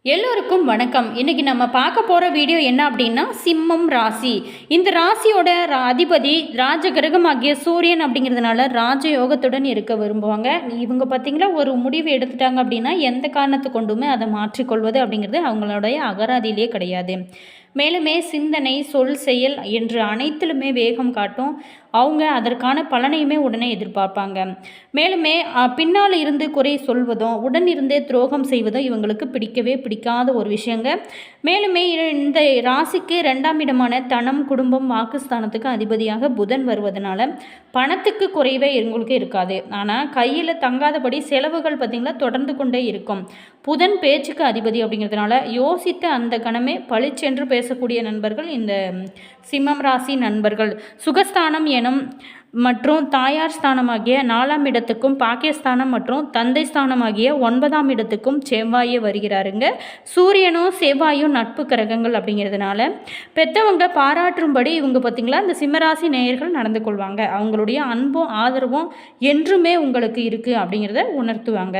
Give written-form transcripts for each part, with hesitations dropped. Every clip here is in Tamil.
எல்லோருக்கும் வணக்கம். இன்னைக்கு நம்ம பார்க்க போகிற வீடியோ என்ன அப்படின்னா சிம்மம் ராசி. இந்த ராசியோட அதிபதி ராஜகிரகமாகிய சூரியன் அப்படிங்கிறதுனால ராஜயோகத்துடன் இருக்க விரும்புவாங்க. இவங்க பார்த்தீங்களா ஒரு முடிவு எடுத்துட்டாங்க அப்படின்னா எந்த காரணத்தை கொண்டுமே அதை மாற்றிக்கொள்வது அப்படிங்கிறது அவங்களுடைய அகராதியிலே கிடையாது. மேலுமே சிந்தனை சொல் செயல் என்று அனைத்திலுமே வேகம் காட்டும். அவங்க அதற்கான பலனையுமே உடனே எதிர்பார்ப்பாங்க. மேலுமே பின்னால் இருந்து குறை சொல்வதும் உடன் இருந்தே துரோகம் செய்வதும் இவங்களுக்கு பிடிக்கவே பிடிக்காத ஒரு விஷயங்க. மேலுமே இந்த ராசிக்கு 2ஆம் இடமான தனம் குடும்பம் வாக்குஸ்தானத்துக்கு அதிபதியாக புதன் வருவதனால பணத்துக்கு குறைவே இவங்களுக்கு இருக்காது. ஆனால் கையில் தங்காதபடி செலவுகள் பார்த்திங்களா தொடர்ந்து கொண்டே இருக்கும். புதன் பேச்சுக்கு அதிபதி அப்படிங்கிறதுனால யோசித்த அந்த கணமே பளிச்சென்று பேசக்கூடிய நண்பர்கள் இந்த சிம்மம் ராசி நண்பர்கள். சுகஸ்தானம் எனும் மற்றும் தாயார் ஸ்தானமாகிய 4ஆம் இடத்துக்கும் பாகிஸ்தானம் மற்றும் தந்தை ஸ்தானமாகிய 9ஆம் இடத்துக்கும் செவ்வாயே வருகிறாருங்க. சூரியனும் செவ்வாயும் நட்பு கிரகங்கள் அப்படிங்கிறதுனால பெற்றவங்க பாராட்டும்படி இவங்க பார்த்திங்களா இந்த சிம்மராசி நேயர்கள் நடந்து கொள்வாங்க. அவங்களுடைய அன்பும் ஆதரவும் என்றுமே உங்களுக்கு இருக்குது அப்படிங்கிறத உணர்த்துவாங்க.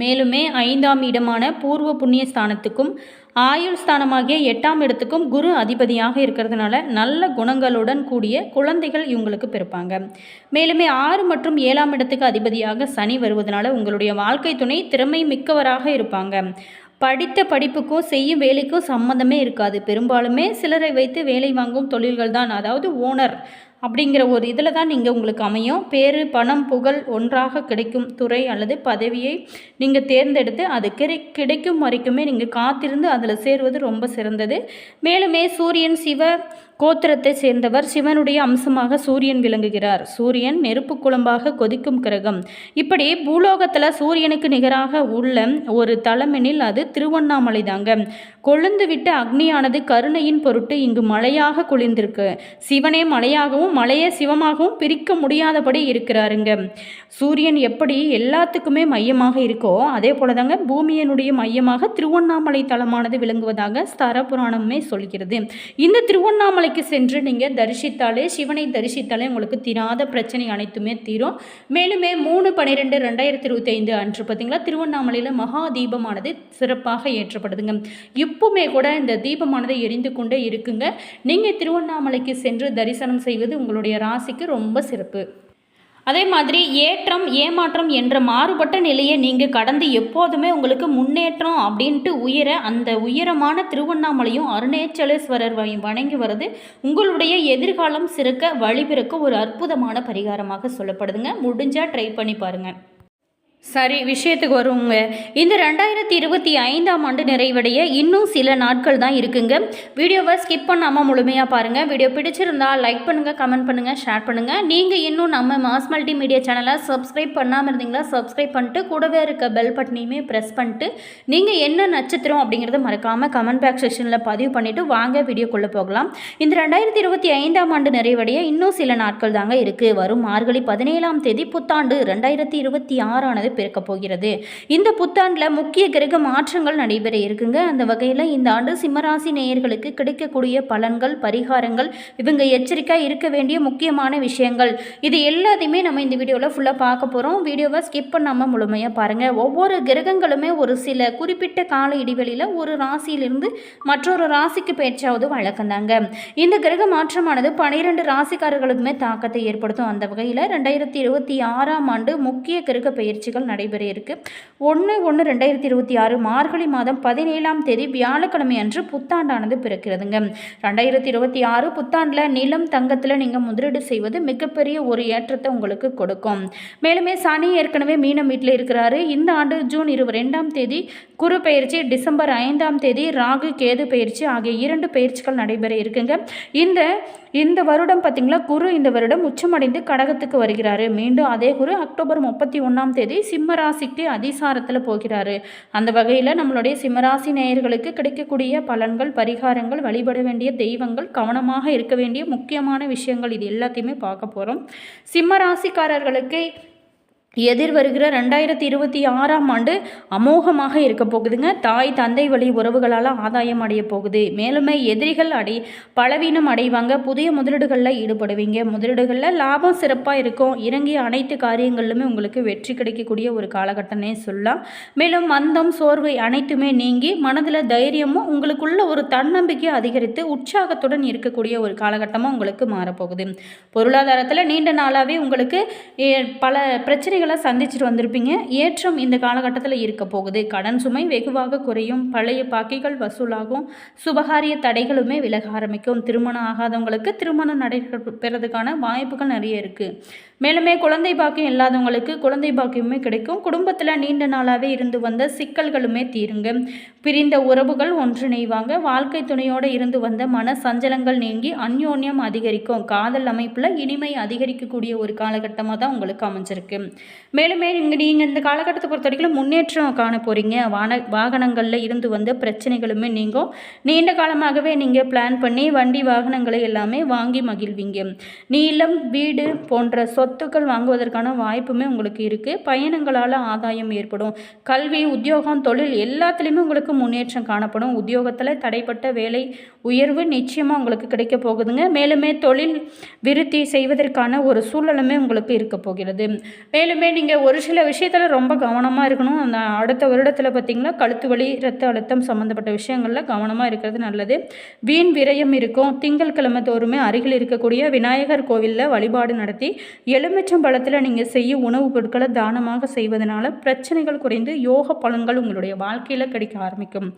மேலுமே 5ஆம் இடமான பூர்வ புண்ணிய ஸ்தானத்துக்கும் ஆயுள் ஸ்தானமாகிய 8ஆம் இடத்துக்கும் குரு அதிபதியாக இருக்கிறதுனால நல்ல குணங்களுடன் கூடிய குழந்தைகள் இவங்களுக்கு பிறப்பாங்க. மேலுமே 6 மற்றும் 7ஆம் இடத்துக்கு அதிபதியாக சனி வருவதனால உங்களுடைய வாழ்க்கை துணை திறமை மிக்கவராக இருப்பாங்க. படித்த படிப்புக்கும் செய்யும் வேலைக்கும் சம்மந்தமே இருக்காது. பெரும்பாலுமே சிலரை வைத்து வேலை வாங்கும் தொழில்கள் தான், அதாவது ஓனர் அப்படிங்கிற ஒரு இதில் தான் நீங்கள் உங்களுக்கு அமையும். பேரு பணம் புகழ் ஒன்றாக கிடைக்கும் துறை அல்லது பதவியை நீங்கள் தேர்ந்தெடுத்து அது கிடைக்கும் வரைக்குமே நீங்கள் காத்திருந்து அதில் சேருவது ரொம்ப சிறந்தது. மேலுமே சூரியன் சிவ கோத்திரத்தை சேர்ந்தவர். சிவனுடைய அம்சமாக சூரியன் விளங்குகிறார். சூரியன் நெருப்பு குழம்பாக கொதிக்கும் கிரகம். இப்படி பூலோகத்தில் சூரியனுக்கு நிகராக உள்ள ஒரு தலமெனில் அது திருவண்ணாமலை தாங்க. கொழுந்து விட்ட அக்னியானது கருணையின் பொருட்டு இங்கு மலையாக குளிர்ந்திருக்கு. சிவனே மலையாகவும் மலையே சிவமாகவும் பிரிக்க முடியாதபடி இருக்கிறாருங்க. சூரியன் எப்படி எல்லாத்துக்குமே மையமாக இருக்கோ அதே போல தாங்க பூமியினுடைய மையமாக திருவண்ணாமலை தலமானது விளங்குவதாக ஸ்தல புராணமே சொல்கிறது. இந்த திருவண்ணாமலைக்கு சென்று நீங்கள் தரிசித்தாலே, சிவனை தரிசித்தாலே உங்களுக்கு தீராத பிரச்சனை அனைத்துமே தீரும். மேலுமே 3/12/2025 அன்று பார்த்தீங்களா திருவண்ணாமலையில் மகா தீபமானது சிறப்பாக ஏற்றப்படுதுங்க. இப்பவுமே கூட இந்த தீபமானது எரிந்து கொண்டே இருக்குங்க. நீங்கள் திருவண்ணாமலைக்கு சென்று தரிசனம் செய்வது உங்களுடைய ராசிக்கு ரொம்ப சிறப்பு. அதே மாதிரி ஏற்றம் ஏமாற்றம் என்ற மாறுபட்ட நிலையை நீங்கள் கடந்து எப்போதுமே உங்களுக்கு முன்னேற்றம் அப்படின்ட்டு அந்த உயரமான திருவண்ணாமலையும் அருணாச்சலேஸ்வரர் வணங்கி வருது உங்களுடைய எதிர்காலம் சிறக்க வழிபிறக்க ஒரு அற்புதமான பரிகாரமாக சொல்லப்படுதுங்க. முடிஞ்சால் ட்ரை பண்ணி பாருங்கள். சரி, விஷயத்துக்கு வருவோங்க. இந்த 2025ஆம் ஆண்டு நிறைவடைய இன்னும் சில நாட்கள் தான் இருக்குங்க. வீடியோவை ஸ்கிப் பண்ணாமல் முழுமையாக பாருங்கள். வீடியோ பிடிச்சிருந்தால் லைக் பண்ணுங்கள், கமெண்ட் பண்ணுங்கள், ஷேர் பண்ணுங்கள். நீங்கள் இன்னும் நம்ம மாஸ் மல்டி மீடியா சேனலை சப்ஸ்கிரைப் பண்ணாமல் இருந்தீங்களா சப்ஸ்கிரைப் பண்ணிட்டு கூடவே இருக்க பெல் பட்டனையுமே ப்ரெஸ் பண்ணிட்டு நீங்கள் என்ன நட்சத்திரம் அப்படிங்கிறத மறக்காமல் கமெண்ட் பாக்ஸ் செக்ஷனில் பதிவு பண்ணிவிட்டு வாங்க வீடியோக்குள்ளே போகலாம். இந்த 2025ஆம் ஆண்டு நிறைவடைய இன்னும் சில நாட்கள் தாங்க இருக்குது. வரும் மார்கழி 17ஆம் தேதி புத்தாண்டு 2026 பிறக்க போகிறது. இந்த புத்தாண்டில் முக்கிய கிரக மாற்றங்கள் நடைபெற இருக்குங்க. அந்த வகையில் இந்த ஆண்டு சிம்மராசி நேயர்களுக்கு கிடைக்கக்கூடிய பலன்கள், பரிகாரங்கள், இவங்க எச்சரிக்கையாக இருக்க வேண்டிய முக்கியமான விஷயங்கள், இது எல்லாத்தையுமே நம்ம இந்த வீடியோவில் ஃபுல்லாக பார்க்க போகிறோம். வீடியோவை ஸ்கிப் பண்ணாமல் முழுமையாக பாருங்கள். ஒவ்வொரு கிரகங்களுமே ஒரு சில குறிப்பிட்ட கால இடைவெளியில் ஒரு ராசியிலிருந்து மற்றொரு ராசிக்கு பயிற்சியாவது வழக்கந்தாங்க. இந்த கிரக மாற்றமானது 12 ராசிக்காரர்களுக்குமே தாக்கத்தை ஏற்படுத்தும். அந்த வகையில் 2026ஆம் ஆண்டு முக்கிய கிரக பயிற்சிகள் நடைபெற இருக்கு. 1/1/2026 மார்கழி மாதம் 17ஆம் தேதி வியாழக்கிழமை அன்று புத்தாண்டானது பிறக்கிறதுங்க. 2026 புத்தாண்டில் நிலம் தங்கத்தில் நீங்கள் முதலீடு செய்வது மிகப்பெரிய ஒரு ஏற்றத்தை உங்களுக்கு கொடுக்கும். மேலுமே சனி ஏற்கனவே மீனம் வீட்டில் இருக்கிறாரு. இந்த ஆண்டு ஜூன் 22ஆம் தேதி குரு பயிற்சி, டிசம்பர் 5ஆம் தேதி ராகு கேது பயிற்சி ஆகிய 2 பயிற்சிகள் நடைபெற இருக்குங்க. இந்த வருடம் பார்த்திங்களா குரு இந்த வருடம் உச்சமடைந்து கடகத்துக்கு வருகிறாரு. மீண்டும் அதே குரு அக்டோபர் 31ஆம் தேதி சிம்மராசிக்கு அதிசாரத்தில் போகிறாரு. அந்த வகையில் நம்மளுடைய சிம்மராசி நேயர்களுக்கு கிடைக்கக்கூடிய பலன்கள், பரிகாரங்கள், வழிபட வேண்டிய தெய்வங்கள், கவனமாக இருக்க வேண்டிய முக்கியமான விஷயங்கள், இது எல்லாத்தையுமே பார்க்க போகிறோம். சிம்மராசிக்காரர்களுக்கு எதிர் வருகிற 2026ஆம் ஆண்டு அமோகமாக இருக்க போகுதுங்க. தாய் தந்தை வழி உறவுகளால் ஆதாயம் அடைய போகுது. மேலுமே எதிரிகள் பலவீனம் அடைவாங்க. புதிய முதலீடுகளில் ஈடுபடுவீங்க. முதலீடுகளில் லாபம் சிறப்பாக இருக்கும். இறங்கிய அனைத்து காரியங்களிலுமே உங்களுக்கு வெற்றி கிடைக்கக்கூடிய ஒரு காலகட்டமே சொல்லலாம். மேலும் மந்தம் சோர்வு அனைத்துமே நீங்கி மனதில் தைரியமும் உங்களுக்குள்ள ஒரு தன்னம்பிக்கை அதிகரித்து உற்சாகத்துடன் இருக்கக்கூடிய ஒரு காலகட்டமாக உங்களுக்கு மாறப்போகுது. பொருளாதாரத்தில் நீண்ட நாளாகவே உங்களுக்கு பல பிரச்சனைகளை சந்திச்சுட்டு வந்திருப்பீங்க. ஏற்றம் இந்த காலகட்டத்தில் இருக்க போகுது. கடன் சுமை வெகுவாக குறையும். பழைய பாக்கிகள் வசூலாகும். சுபகாரிய தடைகளுமே விலக ஆரம்பிக்கும். திருமணம் ஆகாதவங்களுக்கு திருமணம் நடைபெறதுக்கான வாய்ப்புகள் நிறைய இருக்குது. மேலுமே குழந்தை பாக்கியம் இல்லாதவங்களுக்கு குழந்தை பாக்கியமே கிடைக்கும். குடும்பத்தில் நீண்ட நாளாகவே இருந்து வந்த சிக்கல்களுமே தீருங்க. பிரிந்த உறவுகள் ஒன்றிணைவாங்க. வாழ்க்கை துணையோடு இருந்து வந்த மன சஞ்சலங்கள் நீங்கி அந்யோன்யம் அதிகரிக்கும். காதல் அமைப்பில் இனிமை அதிகரிக்கக்கூடிய ஒரு காலகட்டமாக தான் உங்களுக்கு அமைஞ்சிருக்கு. மேலுமே நீங்கள் இந்த காலகட்டத்தை பொறுத்த வரைக்கும் முன்னேற்றம் காண போகிறீங்க. வாகனங்களில் இருந்து வந்த பிரச்சனைகளுமே நீங்கும். நீண்ட காலமாகவே நீங்கள் பிளான் பண்ணி வண்டி வாகனங்களை எல்லாமே வாங்கி மகிழ்வீங்க. நீளம் வீடு போன்ற சொத்துக்கள் வாங்குவதற்கான வாய்ப்புமே உங்களுக்கு இருக்குது. பயணங்களால் ஆதாயம் ஏற்படும். கல்வி உத்தியோகம் தொழில் எல்லாத்துலேயுமே உங்களுக்கு முன்னேற்றம் காணப்படும். உத்தியோகத்தில் தடைப்பட்ட வேலை உயர்வு நிச்சயமாக உங்களுக்கு கிடைக்க போகுதுங்க. மேலுமே தொழில் விருத்தி செய்வதற்கான ஒரு சூழலுமே உங்களுக்கு இருக்க போகிறது. மேலுமே நீங்கள் ஒரு சில விஷயத்தில் ரொம்ப கவனமாக இருக்கணும். அந்த அடுத்த வருடத்தில் பார்த்திங்கன்னா கழுத்து வலி இரத்த அழுத்தம் சம்மந்தப்பட்ட விஷயங்களில் கவனமாக இருக்கிறது நல்லது. வீண் விரயம் இருக்கும். திங்கட்கிழமை தோறுமே அருகில் இருக்கக்கூடிய விநாயகர் கோவிலில் வழிபாடு நடத்தி எலுமிச்சம் பழத்தில் நீங்கள் செய்யும் உணவுப் பொருட்களை தானமாக செய்வதனால பிரச்சனைகள் குறைந்து யோக பலன்கள் உங்களுடைய வாழ்க்கையில் கிடைக்க ஆரம்பிக்கும்.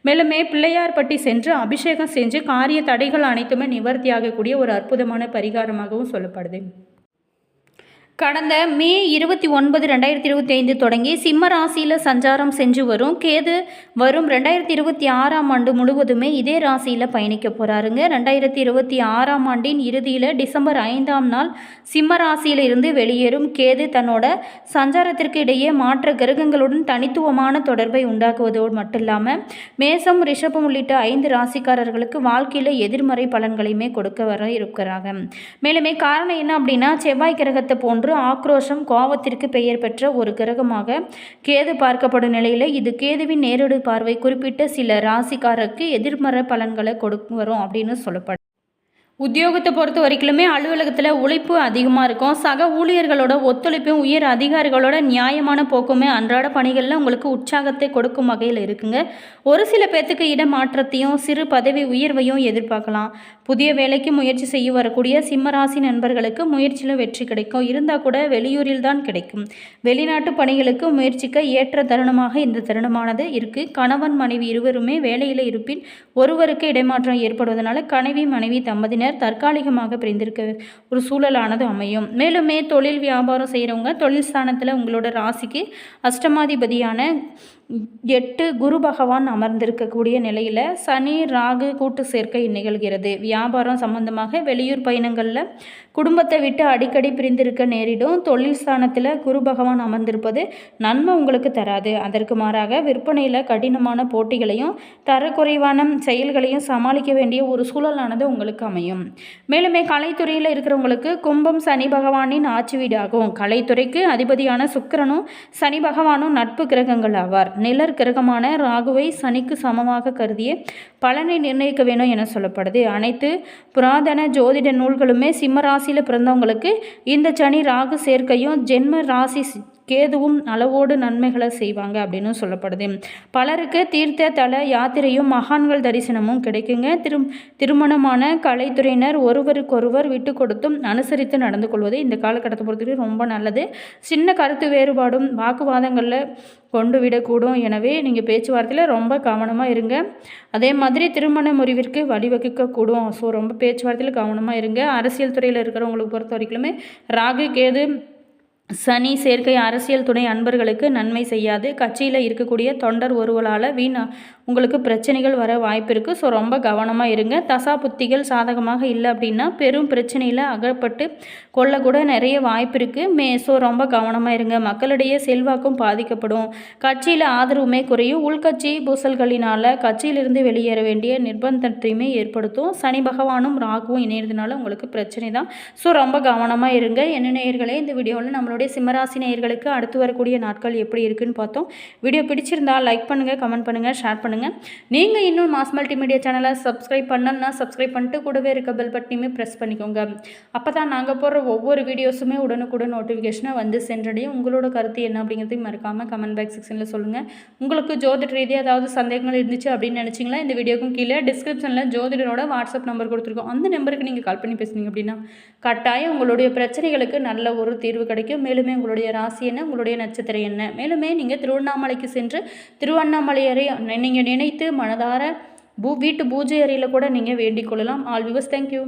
மேலுமே பிள்ளையார் பட்டி சென்று அபிஷேகம் செஞ்சு காரிய தடைகள் அனைத்துமே நிவர்த்தி ஆகக்கூடிய ஒரு அற்புதமான பரிகாரமாகவும் சொல்லப்படுது. கடந்த மே 29, 2025 தொடங்கி சிம்ம ராசியில் சஞ்சாரம் செஞ்சு வரும் கேது வரும் 2026ஆம் ஆண்டு முழுவதுமே இதே ராசியில் பயணிக்க போகிறாருங்க. 2026ஆம் ஆண்டின் இறுதியில் டிசம்பர் 5ஆம் நாள் சிம்ம ராசியில் இருந்து வெளியேறும் கேது தன்னோட சஞ்சாரத்திற்கு இடையே மாற்ற கிரகங்களுடன் தனித்துவமான தொடர்பை உண்டாக்குவதோடு மட்டும் இல்லாமல் மேசம் ரிஷபம் உள்ளிட்ட 5 ராசிக்காரர்களுக்கு வாழ்க்கையில் எதிர்மறை பலன்களையுமே கொடுக்க வர இருக்கிறாங்க. மேலுமே காரணம் என்ன அப்படின்னா செவ்வாய் கிரகத்தை போன்று ஆக்ரோஷம் கோபத்திற்கு பெயர் பெற்ற ஒரு கிரகமாக கேது பார்க்கப்படும் நிலையில் இது கேதுவின் நேரடி பார்வை குறிப்பிட்ட சில ராசிக்காரருக்கு எதிர்மறை பலன்களை கொடுக்க வரும் அப்படின்னு சொல்லப்படுது. உத்தியோகத்தை பொறுத்த வரைக்குமே அலுவலகத்தில் உழைப்பு அதிகமாக இருக்கும். சக ஊழியர்களோட ஒத்துழைப்பும் உயர் அதிகாரிகளோட நியாயமான போக்குமே அன்றாட பணிகளில் உங்களுக்கு உற்சாகத்தை கொடுக்கும் வகையில் இருக்குங்க. ஒரு சில பேர்த்துக்கு இடமாற்றத்தையும் சிறு பதவி உயர்வையும் எதிர்பார்க்கலாம். புதிய வேலைக்கு முயற்சி செய்ய வரக்கூடிய சிம்மராசி நண்பர்களுக்கு முயற்சியில் வெற்றி கிடைக்கும். இருந்தால் கூட வெளியூரில் தான் கிடைக்கும். வெளிநாட்டு பணிகளுக்கு முயற்சிக்க ஏற்ற தருணமாக இந்த தருணமானது இருக்குது. கணவன் மனைவி இருவருமே வேலையில் இருப்பின் ஒருவருக்கு இடமாற்றம் ஏற்படுவதனால கணவி மனைவி தம்பதியினர் தற்காலிகமாக பிரிந்திருக்க ஒரு சூழலானது அமையும். மேலுமே தொழில் வியாபாரம் செய்கிறவங்க தொழில் ஸ்தானத்தில் உங்களோட ராசிக்கு அஷ்டமாதிபதியான 8 குரு பகவான் அமர்ந்திருக்கக்கூடிய நிலையில் சனி ராகு கூட்டு சேர்க்கை நிகழ்கிறது. வியாபாரம் சம்பந்தமாக வெளியூர் பயணங்களில் குடும்பத்தை விட்டு அடிக்கடி பிரிந்திருக்க நேரிடும். தொழில் ஸ்தானத்தில் குரு பகவான் அமர்ந்திருப்பது நன்மை உங்களுக்கு தராது. அதற்கு மாறாக விற்பனையில் கடினமான போட்டிகளையும் தரக்குறைவான செயல்களையும் சமாளிக்க வேண்டிய ஒரு சூழலானது உங்களுக்கு அமையும். மேலுமே கலைத்துறையில் இருக்கிறவங்களுக்கு கும்பம் சனி பகவானின் ஆட்சி வீடாகும். கலைத்துறைக்கு அதிபதியான சுக்கிரனும் சனி பகவானும் நட்பு கிரகங்கள் ஆவார். நிழற் கிரகமான ராகுவை சனிக்கு சமமாக கருதிய பலனை நிர்ணயிக்க வேணும் என சொல்லப்படுது. அனைத்து புராதன ஜோதிட நூல்களுமே சிம்ம ராசியில் பிறந்தவங்களுக்கு இந்த சனி ராகு சேர்க்கையும் ஜென்ம ராசி கேதுவும் அளவோடு நன்மைகளை செய்வாங்க அப்படின்னு சொல்லப்படுது. பலருக்கு தீர்த்த தல யாத்திரையும் மகான்கள் தரிசனமும் கிடைக்குங்க. திருமணமான கலைத்துறையினர் ஒருவருக்கொருவர் விட்டு கொடுத்தும் அனுசரித்து நடந்து கொள்வது இந்த காலகட்டத்தை பொறுத்தவரைக்கும் ரொம்ப நல்லது. சின்ன கருத்து வேறுபாடும் வாக்குவாதங்களில் கொண்டு விடக்கூடும். எனவே நீங்கள் பேச்சுவார்த்தையில் ரொம்ப கவனமாக இருங்க. அதே மாதிரி திருமண முறிவிற்கு வழிவகுக்கக்கூடும். ஸோ ரொம்ப பேச்சுவார்த்தையில் கவனமாக இருங்க. அரசியல் துறையில் இருக்கிறவங்களுக்கு பொறுத்த வரைக்குமே ராகு கேது சனி சேர்க்கை அரசியல் துணை அன்பர்களுக்கு நன்மை செய்யாது. கட்சியில் இருக்கக்கூடிய தொண்டர் ஒருவரால் உங்களுக்கு பிரச்சனைகள் வர வாய்ப்பு இருக்குது. ஸோ ரொம்ப கவனமாக இருங்க. தசா புத்திகள் சாதகமாக இல்லை அப்படின்னா பெரும் பிரச்சனையில் அகப்பட்டு கொள்ளக்கூட நிறைய வாய்ப்பு இருக்குது. ஸோ ரொம்ப கவனமாக இருங்க. மக்களிடையே செல்வாக்கும் பாதிக்கப்படும். கட்சியில் ஆதரவுமே குறையும். உள்கட்சி பூசல்களினால் கட்சியிலிருந்து வெளியேற வேண்டிய நிர்பந்தத்தையுமே ஏற்படுத்தும். சனி பகவானும் ராகுவும் இணையறதுனால உங்களுக்கு பிரச்சனை தான். ஸோ ரொம்ப கவனமாக இருங்க. என்ன நேயர்களே, இந்த வீடியோவில் நம்மளோட நம்மளுடைய சிம்மராசி நேயர்களுக்கு அடுத்து வரக்கூடிய நாட்கள் எப்படி இருக்குன்னு பார்த்தோம். வீடியோ பிடிச்சிருந்தால் லைக் பண்ணுங்கள், கமெண்ட் பண்ணுங்கள், ஷேர் பண்ணுங்கள். நீங்கள் இன்னும் மாஸ் மல்டிமீடியா சேனலை சப்ஸ்கிரைப் பண்ணலன்னா சப்ஸ்கிரைப் பண்ணிட்டு கூடவே இருக்க பெல் பட்டனையுமே ப்ரெஸ் பண்ணிக்கோங்க. அப்போ தான் நாங்கள் போடுற ஒவ்வொரு வீடியோஸுமே உடனுக்குடன் நோட்டிஃபிகேஷனை வந்து சென்றடையும். உங்களோட கருத்து என்ன அப்படிங்கிறதையும் மறக்காமல் கமெண்ட் பாக்ஸ் செக்ஷனில் சொல்லுங்கள். உங்களுக்கு ஜோதிட ரீதியாக ஏதாவது சந்தேகங்கள் இருந்துச்சு அப்படின்னு நினச்சிங்களா, இந்த வீடியோக்கும் கீழே டிஸ்கிரிப்ஷனில் ஜோதிடரோட வாட்ஸ்அப் நம்பர் கொடுத்துருக்கோம். அந்த நம்பருக்கு நீங்கள் கால் பண்ணி பேசுனீங்க அப்படின்னா கட்டாயம் உங்களுடைய பிரச்சனைகளுக்கு நல்ல ஒரு தீர்வு கிடைக்கும். மேலுமே உங்களுடைய ராசி என்ன, உங்களுடைய நட்சத்திரம் என்ன, மேலுமே நீங்கள் திருவண்ணாமலைக்கு சென்று திருவண்ணாமலையரை நீங்கள் நினைத்து மனதார வீட்டு பூஜை அறையில் கூட நீங்கள் வேண்டிக் கொள்ளலாம். All viewers, thank you.